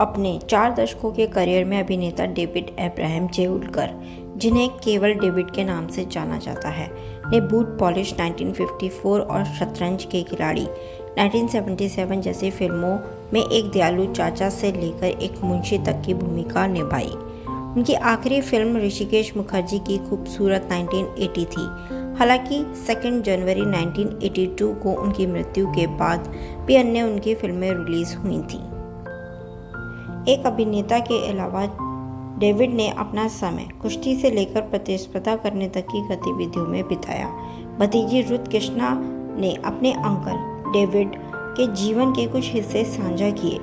अपने 4 दशकों के करियर में अभिनेता डेविड अब्राहम चेउलकर, जिन्हें केवल डेविड के नाम से जाना जाता है, ने बूट पॉलिश 1954 और शतरंज के खिलाड़ी 1977 जैसी फिल्मों में एक दयालु चाचा से लेकर एक मुंशी तक की भूमिका निभाई। उनकी आखिरी फिल्म ऋषिकेश मुखर्जी की खूबसूरत 1980 थी। हालांकि 2 जनवरी 1982 को उनकी मृत्यु के बाद भी अन्य उनकी फिल्में रिलीज हुई थीं। एक अभिनेता के अलावा डेविड ने अपना समय कुश्ती से लेकर प्रतिस्पर्धा करने तक की गतिविधियों में बिताया। भतीजी रुथ कृष्णा ने अपने अंकल डेविड के जीवन के कुछ हिस्से साझा किए,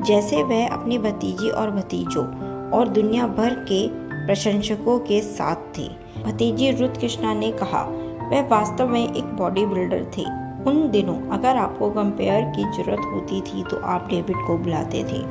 जैसे वह अपनी भतीजी और भतीजों और दुनिया भर के प्रशंसकों के साथ थे। भतीजी रुथ कृष्णा ने कहा, वह वास्तव में एक बॉडी बिल्डर थे। उन दिनों अगर आपको कंपेयर की जरूरत होती थी तो आप डेविड को बुलाते थे।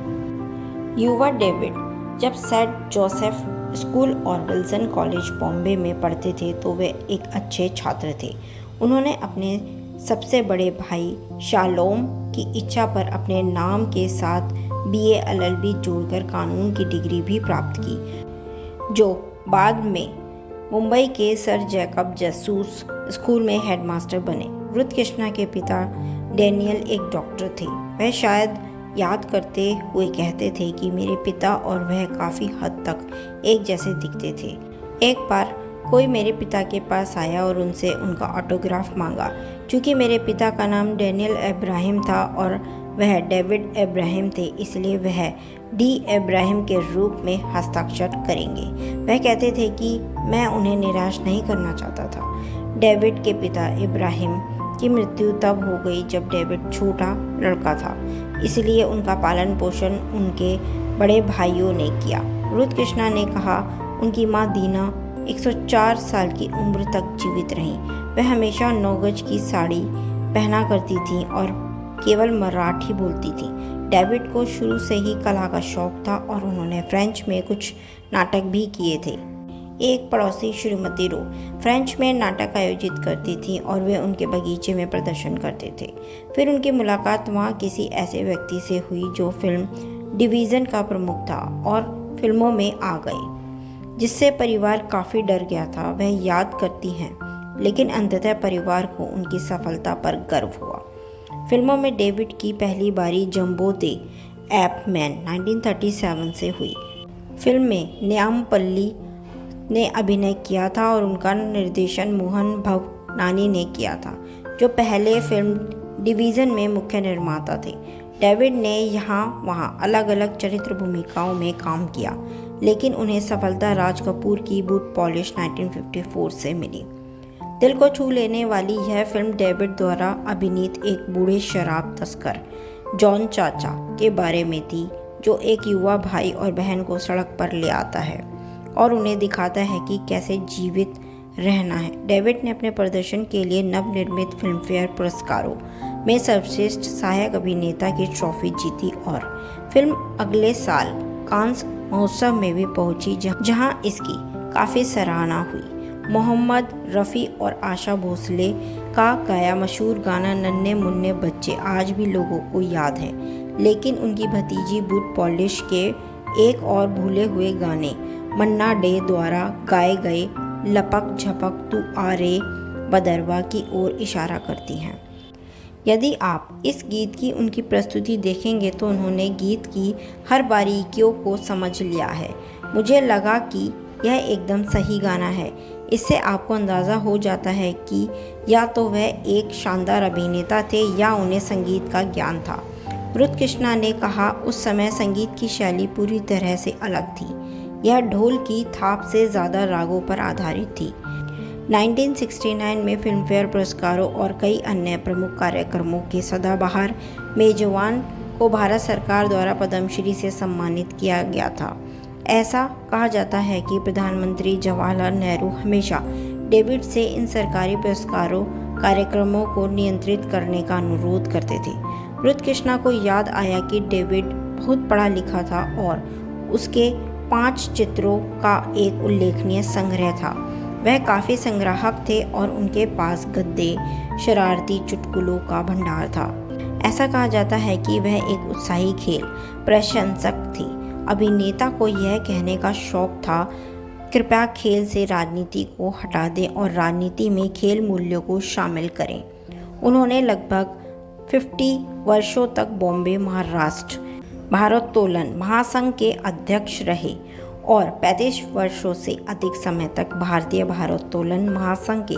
युवा डेविड जब सेंट जोसेफ स्कूल और विल्सन कॉलेज बॉम्बे में पढ़ते थे तो वे एक अच्छे छात्र थे। उन्होंने अपने सबसे बड़े भाई शालोम की इच्छा पर अपने नाम के साथ BA LLB जोड़कर कानून की डिग्री भी प्राप्त की, जो बाद में मुंबई के सर जैकब जसूस स्कूल में हेडमास्टर बने। रुथ कृष्णा के पिता डैनियल एक डॉक्टर थे। वह शायद याद करते हुए कहते थे कि मेरे पिता और वह काफ़ी हद तक एक जैसे दिखते थे। एक बार कोई मेरे पिता के पास आया और उनसे उनका ऑटोग्राफ मांगा। चूँकि मेरे पिता का नाम डैनियल अब्राहम था और वह डेविड अब्राहम थे, इसलिए वह D अब्राहम के रूप में हस्ताक्षर करेंगे। वह कहते थे कि मैं उन्हें निराश नहीं करना चाहता था। डेविड के पिता इब्राहिम की मृत्यु तब हो गई जब डेविड छोटा लड़का था, इसलिए उनका पालन पोषण उनके बड़े भाइयों ने किया। रुथ कृष्णा ने कहा, उनकी माँ दीना 104 साल की उम्र तक जीवित रहीं। वह हमेशा 9 गज की साड़ी पहना करती थीं और केवल मराठी बोलती थीं। डेविड को शुरू से ही कला का शौक था और उन्होंने फ्रेंच में कुछ नाटक भी किए थे। एक पड़ोसी श्रीमती रो फ्रेंच में नाटक आयोजित करती थी और वे उनके बगीचे में प्रदर्शन करते थे। फिर उनकी मुलाकात वहाँ किसी ऐसे व्यक्ति से हुई जो फिल्म डिवीज़न का प्रमुख था और फिल्मों में आ गए, जिससे परिवार काफ़ी डर गया था। वह याद करती हैं, लेकिन अंततः परिवार को उनकी सफलता पर गर्व हुआ। फिल्मों में डेविड की पहली बारी जंबो दे ऐप मैन 1937 से हुई। फिल्म में न्यामपल्ली ने अभिनय किया था और उनका निर्देशन मोहन भवनानी ने किया था, जो पहले फिल्म डिवीज़न में मुख्य निर्माता थे। डेविड ने यहाँ वहाँ अलग अलग चरित्र भूमिकाओं में काम किया, लेकिन उन्हें सफलता राज कपूर की बूट पॉलिश 1954 से मिली। दिल को छू लेने वाली यह फिल्म डेविड द्वारा अभिनीत एक बूढ़े शराब तस्कर जॉन चाचा के बारे में थी, जो एक युवा भाई और बहन को सड़क पर ले आता है और उन्हें दिखाता है कि कैसे जीवित रहना है। डेविड ने अपने प्रदर्शन के लिए नवनिर्मित फिल्मफेयर पुरस्कारों में सर्वश्रेष्ठ सहायक अभिनेता की ट्रॉफी जीती और फिल्म अगले साल कांस महोत्सव में भी पहुंची, जहां इसकी काफ़ी सराहना हुई। मोहम्मद रफ़ी और आशा भोसले का गाया मशहूर गाना नन्हे मुन्ने बच्चे आज भी लोगों को याद है, लेकिन उनकी भतीजी बूट पॉलिश के एक और भूले हुए गाने मन्ना डे द्वारा गाए गए लपक झपक तू आ रे बदरवा की ओर इशारा करती हैं। यदि आप इस गीत की उनकी प्रस्तुति देखेंगे तो उन्होंने गीत की हर बारीकियों को समझ लिया है। मुझे लगा कि यह एकदम सही गाना है। इससे आपको अंदाज़ा हो जाता है कि या तो वह एक शानदार अभिनेता थे या उन्हें संगीत का ज्ञान था। रुथ कृष्णा ने कहा, उस समय संगीत की शैली पूरी तरह से अलग थी। यह ढोल की थाप से ज़्यादा रागों पर आधारित थी। 1969 में फिल्मफेयर पुरस्कारों और कई अन्य प्रमुख कार्यक्रमों के सदाबहार मेजबान को भारत सरकार द्वारा पद्मश्री से सम्मानित किया गया था। ऐसा कहा जाता है कि प्रधानमंत्री जवाहरलाल नेहरू हमेशा डेविड से इन सरकारी पुरस्कारों कार्यक्रमों को नियंत्रित करने का अनुरोध करते थे। रुथ कृष्णा को याद आया कि डेविड बहुत पढ़ा लिखा था और उसके 5 चित्रों का एक उल्लेखनीय संग्रह था। वह काफ़ी संग्राहक थे और उनके पास गद्दे, शरारती चुटकुलों का भंडार था। ऐसा कहा जाता है कि वह एक उत्साही खेल प्रशंसक थी। अभिनेता को यह कहने का शौक था, कृपया खेल से राजनीति को हटा दें और राजनीति में खेल मूल्यों को शामिल करें। उन्होंने लगभग 50 वर्षों तक बॉम्बे महाराष्ट्र भारोत्तोलन महासंघ के अध्यक्ष रहे और 35 वर्षों से अधिक समय तक भारतीय भारोत्तोलन महासंघ के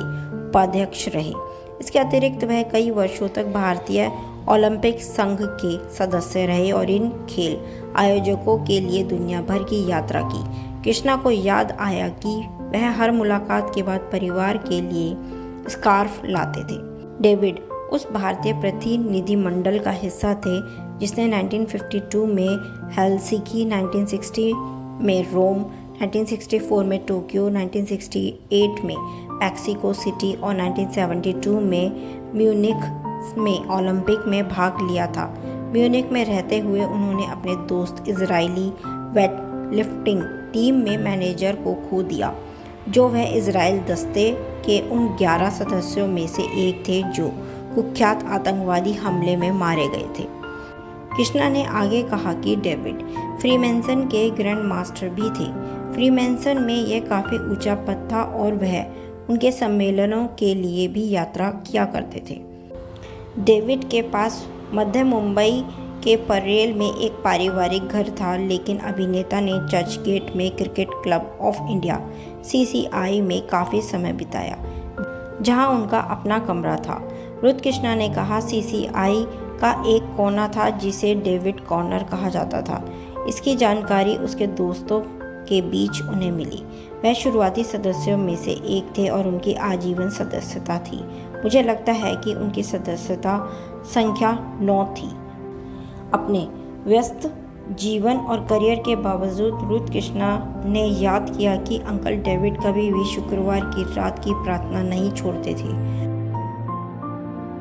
उपाध्यक्ष रहे। इसके अतिरिक्त वह कई वर्षों तक भारतीय ओलंपिक संघ के सदस्य रहे और इन खेल आयोजकों के लिए दुनिया भर की यात्रा की। कृष्णा को याद आया कि वह हर मुलाकात के बाद परिवार के लिए स्कार्फ लाते थे। डेविड उस भारतीय प्रतिनिधिमंडल का हिस्सा थे जिसने 1952 में हेलसिंकी, 1960 में रोम, 1964 में टोक्यो, 1968 में मैक्सिको सिटी और 1972 में म्यूनिख में ओलंपिक में भाग लिया था। म्यूनिख में रहते हुए उन्होंने अपने दोस्त इजरायली वेटलिफ्टिंग टीम में मैनेजर को खो दिया, जो वह इजराइल दस्ते के उन 11 सदस्यों में से एक थे जो कुख्यात आतंकवादी हमले में मारे गए थे। कृष्णा ने आगे कहा कि डेविड फ्रीमेसन के ग्रैंड मास्टर भी थे। फ्रीमेसन में यह काफ़ी ऊंचा पद था और वह उनके सम्मेलनों के लिए भी यात्रा किया करते थे। डेविड के पास मध्य मुंबई के परेल में एक पारिवारिक घर था, लेकिन अभिनेता ने चर्चगेट में cricket club of India (CCI) में काफ़ी समय बिताया, जहां उनका अपना कमरा था। रुथ कृष्णा ने कहा, CCI का एक कोना था जिसे डेविड कॉर्नर कहा जाता था। इसकी जानकारी उसके दोस्तों के बीच उन्हें मिली। वह शुरुआती सदस्यों में से एक थे और उनकी आजीवन सदस्यता थी। मुझे लगता है कि उनकी सदस्यता संख्या 9 थी। अपने व्यस्त जीवन और करियर के बावजूद रुथ कृष्णा ने याद किया कि अंकल डेविड कभी भी शुक्रवार की रात की प्रार्थना नहीं छोड़ते थे।